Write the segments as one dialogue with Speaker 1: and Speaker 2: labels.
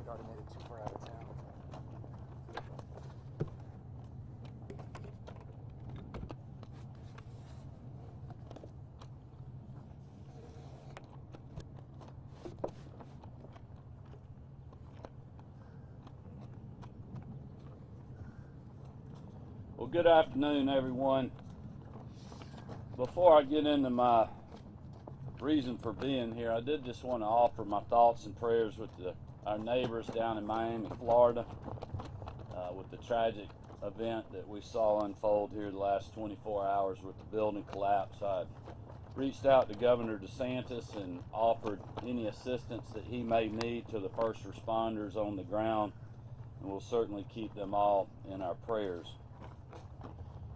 Speaker 1: Thought he made it too far out of town.
Speaker 2: Well, good afternoon, everyone. Before I get into my reason for being here, I did just want to offer my thoughts and prayers with our neighbors down in Miami, Florida, with the tragic event that we saw unfold here the last 24 hours with the building collapse. I reached out to Governor DeSantis and offered any assistance that he may need to the first responders on the ground, and we'll certainly keep them all in our prayers.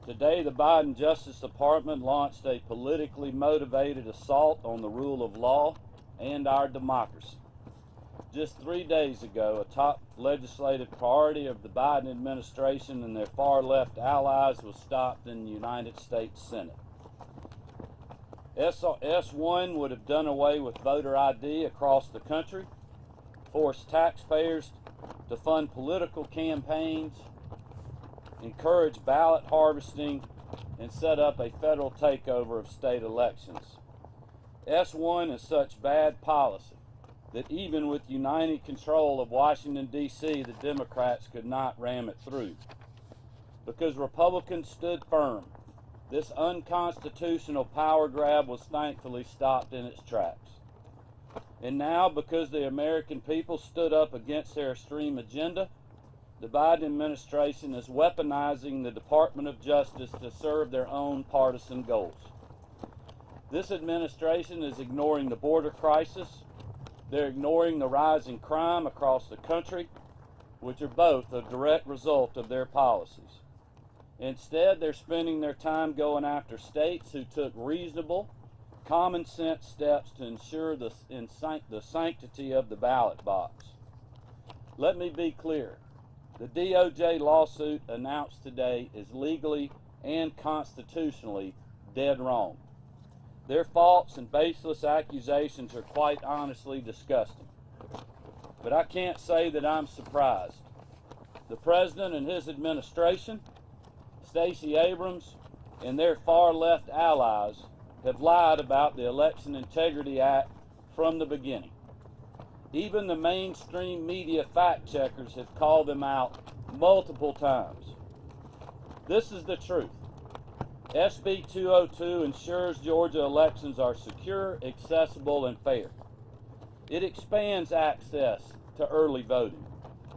Speaker 2: Today, the Biden Justice Department launched a politically motivated assault on the rule of law and our democracy. Just 3 days ago, a top legislative priority of the Biden administration and their far-left allies was stopped in the United States Senate. S1 would have done away with voter ID across the country, forced taxpayers to fund political campaigns, encourage ballot harvesting, and set up a federal takeover of state elections. S1 is such bad policy that even with united control of Washington, D.C., the Democrats could not ram it through. Because Republicans stood firm, this unconstitutional power grab was thankfully stopped in its tracks. And now, because the American people stood up against their extreme agenda, the Biden administration is weaponizing the Department of Justice to serve their own partisan goals. This administration is ignoring the border crisis. They're ignoring the rising crime across the country, which are both a direct result of their policies. Instead, they're spending their time going after states who took reasonable, common sense steps to ensure the sanctity of the ballot box. Let me be clear. The DOJ lawsuit announced today is legally and constitutionally dead wrong. Their false and baseless accusations are quite honestly disgusting. But I can't say that I'm surprised. The president and his administration, Stacey Abrams, and their far-left allies have lied about the Election Integrity Act from the beginning. Even the mainstream media fact-checkers have called them out multiple times. This is the truth. SB 202 ensures Georgia elections are secure, accessible, and fair. It expands access to early voting,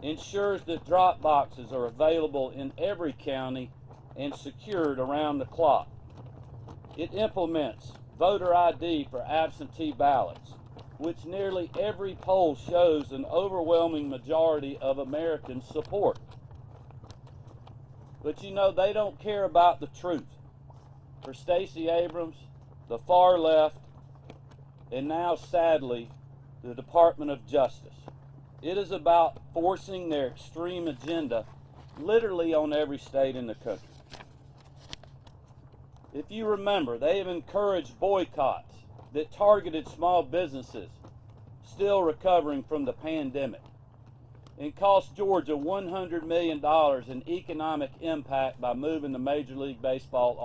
Speaker 2: ensures that drop boxes are available in every county and secured around the clock. It implements voter ID for absentee ballots, which nearly every poll shows an overwhelming majority of Americans support. But you know, they don't care about the truth. For Stacey Abrams, the far left, and now sadly, the Department of Justice, it is about forcing their extreme agenda literally on every state in the country. If you remember, they have encouraged boycotts that targeted small businesses still recovering from the pandemic and cost Georgia $100 million in economic impact by moving the Major League Baseball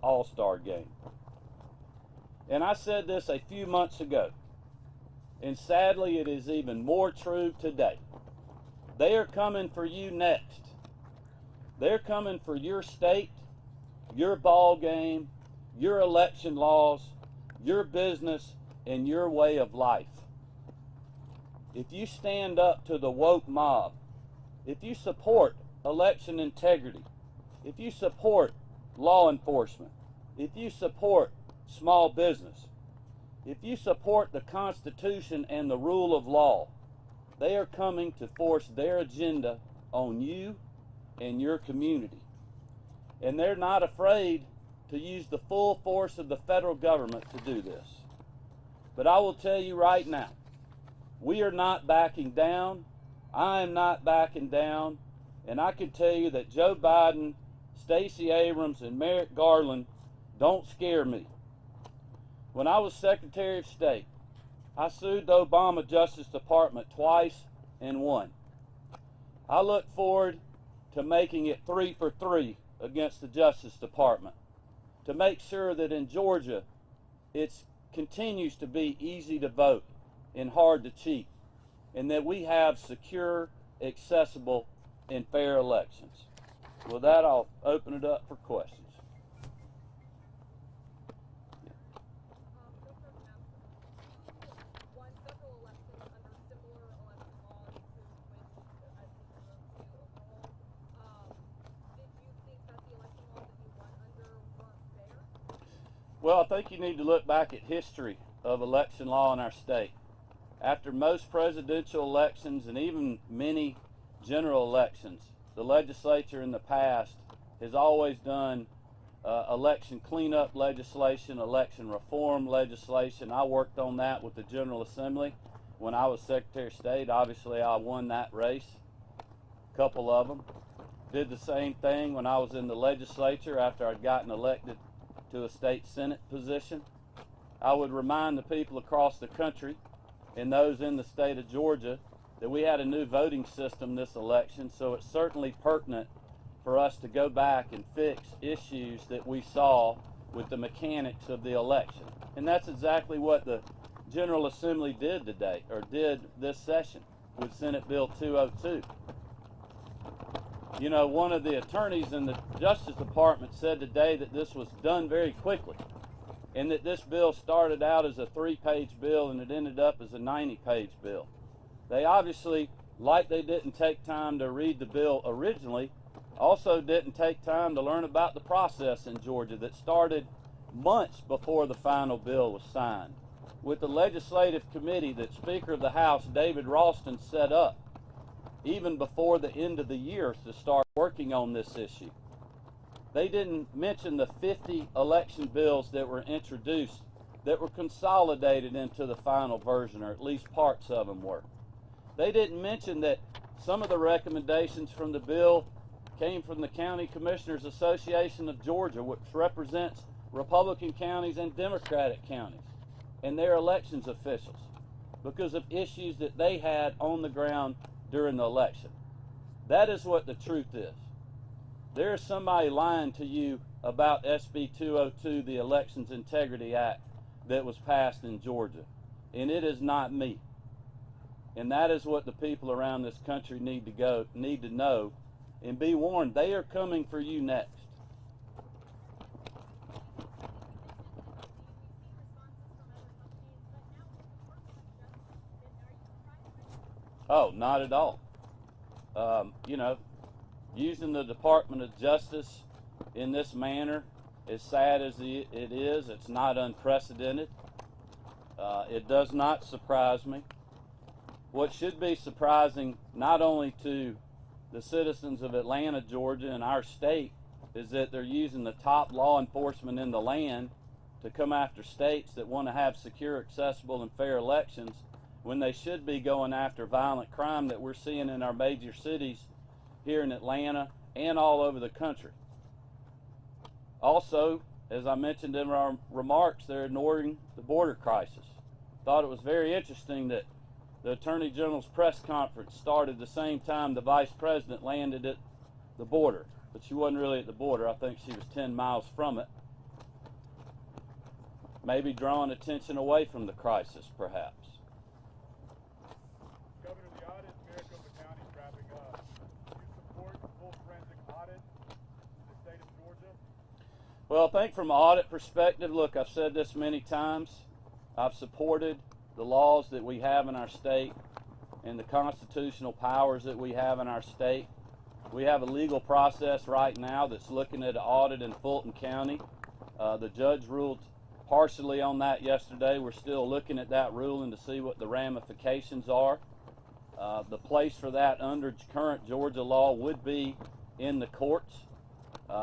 Speaker 2: All-Star game. And I said this a few months ago, and sadly it is even more true today. They are coming for you next. They're coming for your state, your ball game, your election laws, your business, and your way of life. If you stand up to the woke mob, if you support election integrity, if you support law enforcement, if you support small business, if you support the Constitution and the rule of law, they are coming to force their agenda on you and your community. And they're not afraid to use the full force of the federal government to do this. But I will tell you right now, we are not backing down. I am not backing down. And I can tell you that Joe Biden, Stacey Abrams, and Merrick Garland don't scare me. When I was Secretary of State, I sued the Obama Justice Department twice and 1. I look forward to making it 3 for 3 against the Justice Department, to make sure that in Georgia it continues to be easy to vote and hard to cheat, and that we have secure, accessible, and fair elections. With that, I'll open it up for questions. Well, I think you need to look back at history of election law in our state. After most presidential elections and even many general elections, the legislature in the past has always done election cleanup legislation, election reform legislation. I worked on that with the General Assembly when I was Secretary of State. Obviously, I won that race, a couple of them. Did the same thing when I was in the legislature after I'd gotten elected to a state Senate position. I would remind the people across the country and those in the state of Georgia that we had a new voting system this election, so it's certainly pertinent for us to go back and fix issues that we saw with the mechanics of the election. And that's exactly what the General Assembly did today, or did this session with Senate Bill 202. You know, one of the attorneys in the Justice Department said today that this was done very quickly, and that this bill started out as a 3-page bill and it ended up as a 90-page bill. They obviously, like they didn't take time to read the bill originally, also didn't take time to learn about the process in Georgia that started months before the final bill was signed, with the legislative committee that Speaker of the House David Ralston set up even before the end of the year to start working on this issue. They didn't mention the 50 election bills that were introduced that were consolidated into the final version, or at least parts of them were. They didn't mention that some of the recommendations from the bill came from the County Commissioners Association of Georgia, which represents Republican counties and Democratic counties and their elections officials, because of issues that they had on the ground during the election. That is what the truth is. There is somebody lying to you about SB 202, the Elections Integrity Act that was passed in Georgia, and it is not me. And that is what the people around this country need to know and be warned. They are coming for you next. Oh, not at all. You know, using the Department of Justice in this manner, as sad as it is, it's not unprecedented. It does not surprise me. What should be surprising not only to the citizens of Atlanta, Georgia, and our state, is that they're using the top law enforcement in the land to come after states that want to have secure, accessible, and fair elections, when they should be going after violent crime that we're seeing in our major cities here in Atlanta and all over the country. Also, as I mentioned in our remarks, they're ignoring the border crisis. Thought it was very interesting that the Attorney General's press conference started the same time the Vice President landed at the border, but she wasn't really at the border. I think she was 10 miles from it. Maybe drawing attention away from the crisis, perhaps.
Speaker 1: Governor, the audit in Maricopa County is wrapping up. Do you support full forensic audit in the state of Georgia?
Speaker 2: Well, I think from an audit perspective, look, I've said this many times, I've supported the laws that we have in our state and the constitutional powers that we have in our state. We have a legal process right now that's looking at an audit in Fulton County. The judge ruled partially on that yesterday. We're still looking at that ruling to see what the ramifications are. The place for that under current Georgia law would be in the courts.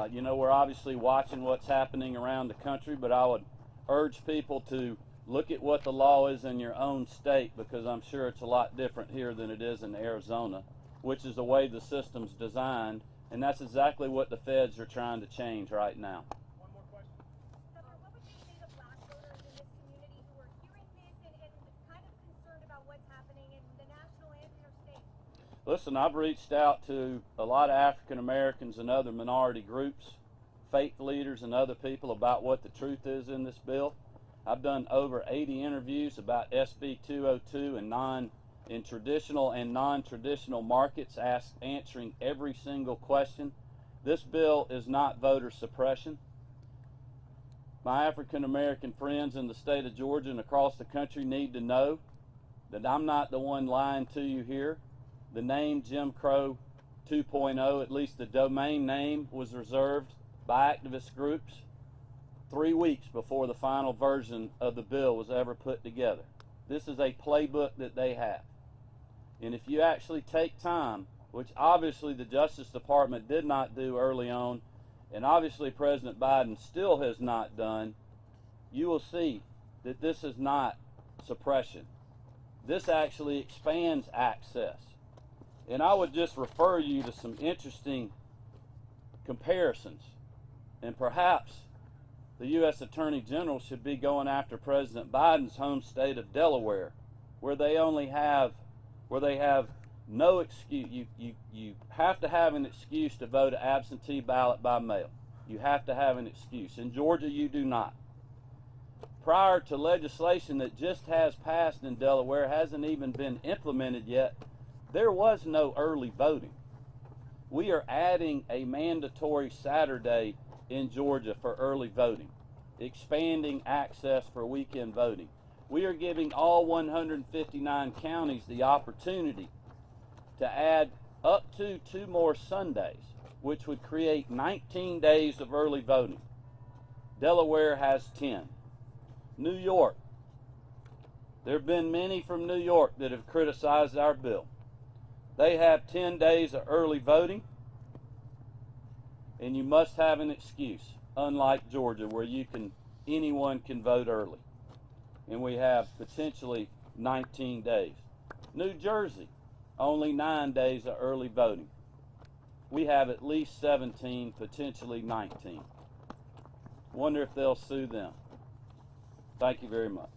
Speaker 2: You know, we're obviously watching what's happening around the country, but I would urge people to look at what the law is in your own state, because I'm sure it's a lot different here than it is in Arizona, which is the way the system's designed, and that's exactly what the feds are trying to change right now.
Speaker 1: One more question.
Speaker 3: Governor, what would you say to black voters in this community who are hearing this and kind of concerned about what's happening in the national and in their state?
Speaker 2: Listen, I've reached out to a lot of African Americans and other minority groups, faith leaders and other people about what the truth is in this bill. I've done over 80 interviews about SB 202 in traditional and non-traditional markets, answering every single question. This bill is not voter suppression. My African American friends in the state of Georgia and across the country need to know that I'm not the one lying to you here. The name Jim Crow 2.0, at least the domain name, was reserved by activist groups 3 weeks before the final version of the bill was ever put together. This is a playbook that they have. And if you actually take time, which obviously the Justice Department did not do early on, and obviously President Biden still has not done, you will see that this is not suppression. This actually expands access. And I would just refer you to some interesting comparisons. And perhaps the U.S. Attorney General should be going after President Biden's home state of Delaware, where they have no excuse. You have to have an excuse to vote an absentee ballot by mail. You have to have an excuse. In Georgia, you do not. Prior to legislation that just has passed in Delaware, hasn't even been implemented yet, there was no early voting. We are adding a mandatory Saturday in Georgia for early voting, expanding access for weekend voting. We are giving all 159 counties the opportunity to add up to 2 more Sundays, which would create 19 days of early voting. Delaware has 10. New York. There have been many from New York that have criticized our bill. They have 10 days of early voting, and you must have an excuse, unlike Georgia, where anyone can vote early. And we have potentially 19 days. New Jersey, only 9 days of early voting. We have at least 17, potentially 19. Wonder if they'll sue them. Thank you very much.